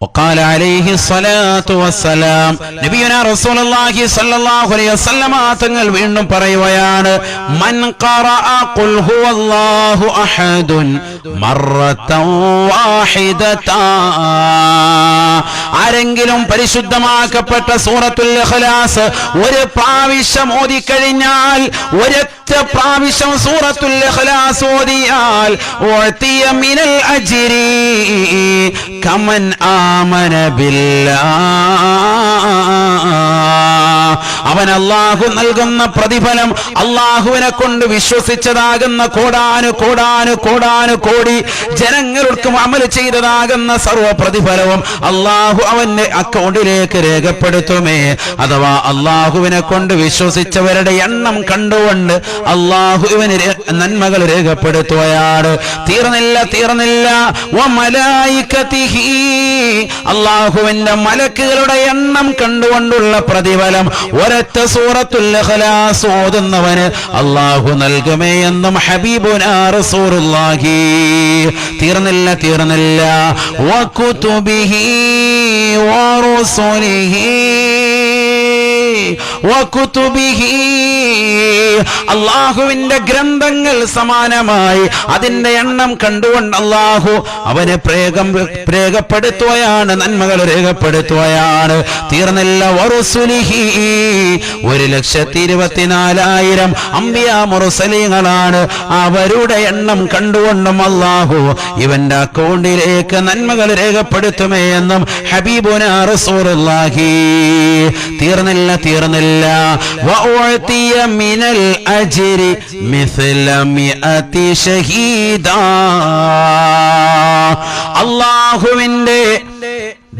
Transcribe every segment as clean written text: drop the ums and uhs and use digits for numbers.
وقال عليه الصلاة والسلام നബിയുനാ റസൂലുള്ളാഹി സ്വല്ലല്ലാഹു അലൈഹി വസല്ലമ തങ്ങൾ വീണ്ടും പറയുകയാണ് മൻ ഖറഅ ഖുൽ ഹുവല്ലാഹു അഹദുൻ മറത്തൻ വാഹിദതാ ആരെങ്കിലും പരിശുദ്ധമാക്കപ്പെട്ട സൂറത്തുൽ ഇഖ്ലാസ് ഒരു പ്രാവശ്യം ഓതി കഴിഞ്ഞാൽ ഒരൊറ്റ പ്രാവശ്യം സൂറത്തുൽ ഇഖ്ലാസ് ഓതിയാൽ ഉഅതിയ മിനൽ അജ്രി കമൻ ആമന ബില്ലാഹ് അവൻ അല്ലാഹു നൽകുന്ന പ്രതിഫലം അല്ലാഹുവിനെ കൊണ്ട് വിശ്വസിച്ചതാകുന്ന കോടാനു കോടി ജനങ്ങൾക്ക് അമൽ ചെയ്തതാകുന്ന സർവ്വ പ്രതിഫലവും അല്ലാഹു അവന്റെ അക്കൗണ്ടിലേക്ക് രേഖപ്പെടുത്തുമേ. അഥവാ അല്ലാഹുവിനെ കൊണ്ട് വിശ്വസിച്ചവരുടെ എണ്ണം കണ്ടുകൊണ്ട് അല്ലാഹു ഇവന് നന്മകൾ രേഖപ്പെടുത്തുകയാണ്. തീർന്നില്ല വമലായികതിഹി അല്ലാഹുവിന്റെ മലക്കുകളുടെ എണ്ണം കണ്ടുകൊണ്ടുള്ള പ്രതിഫലം ഒരൊറ്റ സൂറത്തുൽ ഇഖ്ലാസ് ഓതുന്നവന് അല്ലാഹു നൽകുമേ എന്നും ഹബീബുനാ റസൂലുള്ളാഹി. തീർന്നില്ല വകുതുബിഹി വറുസുലിഹി അല്ലാഹുവിന്റെ ഗ്രന്ഥങ്ങൾ സമാനമായി അതിന്റെ എണ്ണം കണ്ടുകൊണ്ട് അല്ലാഹു അവനെ രേഖപ്പെടുത്തുകയാണ്, നന്മകൾ രേഖപ്പെടുത്തുകയാണ്. തീർന്നില്ല വറുസുലിഹി 1,24,000 അംബിയാ മുർസലീങ്ങളാണ്. അവരുടെ എണ്ണം കണ്ടുകൊണ്ടും അല്ലാഹു ഇവന്റെ അക്കൗണ്ടിലേക്ക് നന്മകൾ രേഖപ്പെടുത്തുമേ എന്നും ഹബീബുനാ റസൂലുള്ളാഹി. തീർന്നില്ല വഉഅതിയ മിനൽ അജ്രി മിസ്ല മിഅതി ഷഹീദാ അല്ലാഹുവിന്റെ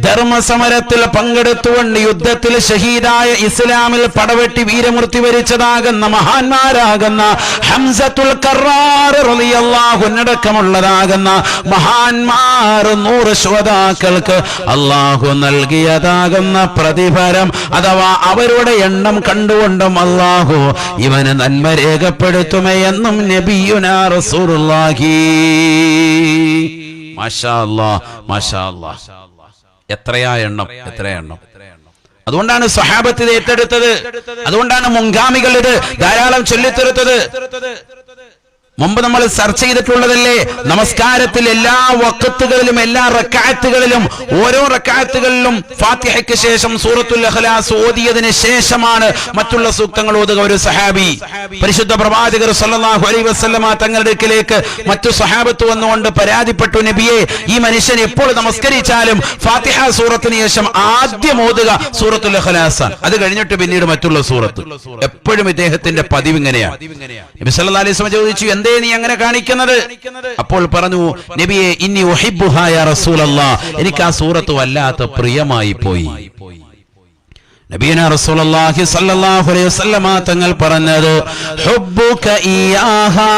ധർമ്മസമരത്തിൽ പങ്കെടുത്തുകൊണ്ട് യുദ്ധത്തിൽ ഷഹീദായ ഇസ്ലാമിൽ പടവെട്ടി വീരമൃത്യു വരിച്ചതാകുന്ന മഹാന്മാരാകുന്ന ഹംസത്തുൽ കറാർ റളിയല്ലാഹു അൻഹുടക്കമുള്ളതാകുന്ന മഹാന്മാർ 100 ശുഹദാക്കൾക്ക് അല്ലാഹു നൽകിയതാകുന്ന പ്രതിഫലം അഥവാ അവരുടെ എണ്ണം കണ്ടുകൊണ്ടും അല്ലാഹു ഇവന് നന്മ രേഖപ്പെടുത്തുമേ എന്നും നബിയുനാ റസൂലുള്ളാഹി. മാഷാ അല്ലാഹ്. എത്രയാ എണ്ണം. അതുകൊണ്ടാണ് സ്വഹാബത്ത് ഇത് ഏറ്റെടുത്തത്. അതുകൊണ്ടാണ് മുൻഗാമികൾ ഇത് ധാരാളം ചൊല്ലിത്തീർത്തത്. മുമ്പ് നമ്മൾ ചർച്ച ചെയ്തിട്ടുള്ളതല്ലേ, നമസ്കാരത്തിൽ എല്ലാ വഖത്തുകളിലും എല്ലാ റക്അത്തുകളിലും ഓരോ റക്അത്തുകളിലും ഫാത്തിഹയ്ക്ക് ശേഷം സൂറത്തുൽ ഇഖ്ലാസ് ഓതിയതിന് ശേഷമാണ് മറ്റുള്ള സൂക്തങ്ങൾ ഓതുക. ഒരു സഹാബി പരിശുദ്ധ പ്രവാചകർ സല്ലല്ലാഹു അലൈഹി വസല്ലമ തങ്ങളുടെ അടുക്കലേക്ക് മറ്റു സ്വഹാബത്ത് വന്നുകൊണ്ട് പരാതിപ്പെട്ടു, നബിയെ, ഈ മനുഷ്യൻ എപ്പോൾ നമസ്കരിച്ചാലും ഫാത്തിഹ സൂറത്തിന് ശേഷം ആദ്യം ഓതുക സൂറത്തുൽ ഇഖ്ലാസ്, അത് കഴിഞ്ഞിട്ട് പിന്നീട് മറ്റുള്ള സൂറത്ത്. എപ്പോഴും ഇദ്ദേഹത്തിന്റെ പതിവ് ഇങ്ങനെയാണ്. നബി സല്ലല്ലാഹു അലൈഹി വസല്ലം ചോദിച്ചു, നീ അങ്ങനെ കാണിക്കുന്നത്? അപ്പോൾ പറഞ്ഞു, നബിയെ, ഇന്നി ഉഹിബ്ബുഹാ യാ റസൂലല്ലാഹ്, എനിക്ക് ആ സൂറത്ത് വല്ലാത്ത പ്രിയമായി പോയി. നബിയുനാ റസൂലുള്ളാഹി സ്വല്ലല്ലാഹു അലൈഹി വസല്ലമ തങ്ങൾ പറഞ്ഞത്, ഹുബ്ബുക ഇയാഹാ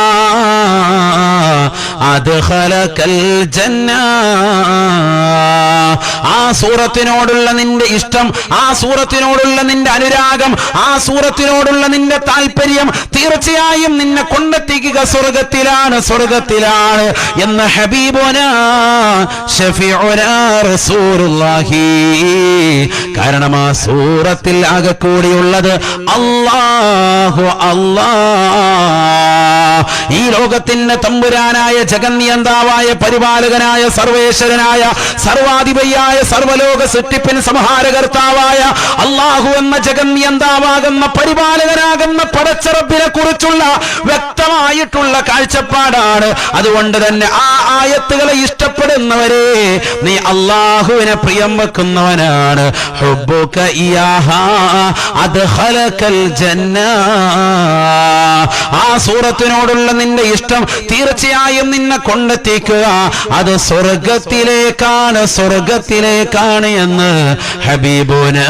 അദ്ഖലകൽ ജന്ന. ആ സൂറത്തിനോടുള്ള നിന്റെ ഇഷ്ടം, ആ സൂറത്തിനോടുള്ള നിന്റെ അനുരാഗം, ആ സൂറത്തിനോടുള്ള നിന്റെ താല്പര്യം തീർച്ചയായും നിന്നെ കൊണ്ടെത്തിക്കുക സ്വർഗത്തിലാണ് എന്ന് ഹബീബുനാ ശഫീഉനാ റസൂലുള്ളാഹി. കാരണം ആ സൂറത്തിൽ ആകെ കൂടിയുള്ളത് അല്ലാഹു. ഈ ലോകത്തിന്റെ തമ്പുരാനായ ജഗന്നിയന്താവായ പരിപാലകനായ സർവേശ്വരനായ സർവാധിപതിയായ സർവലോക സൃഷ്ടിപ്പിൻ സംഹാരകർത്താവായ അല്ലാഹു എന്ന ജഗന്നിയന്താവാകുന്ന പരിപാലകനാകുന്ന പടച്ചറബിനെ കുറിച്ചുള്ള വ്യക്തമായിട്ടുള്ള കാഴ്ചപ്പാടാണ്. അതുകൊണ്ട് തന്നെ ആ ആയത്തുകളെ ഇഷ്ടപ്പെടുന്നവരെ നീ അല്ലാഹുവിനെ പ്രിയം വെക്കുന്നവനാണ്. ഹുബ്ബുക ഇയാഹാ അദ്ഖലകൽ ജന്ന. ആ സൂറത്തിനോടുള്ള നിന്റെ ഇഷ്ടം തീർച്ചയായും നിന്നെ കൊണ്ടെത്തിക്കുക അത് സ്വർഗത്തിലേക്കാണ് എന്ന് ഹബീബുനാ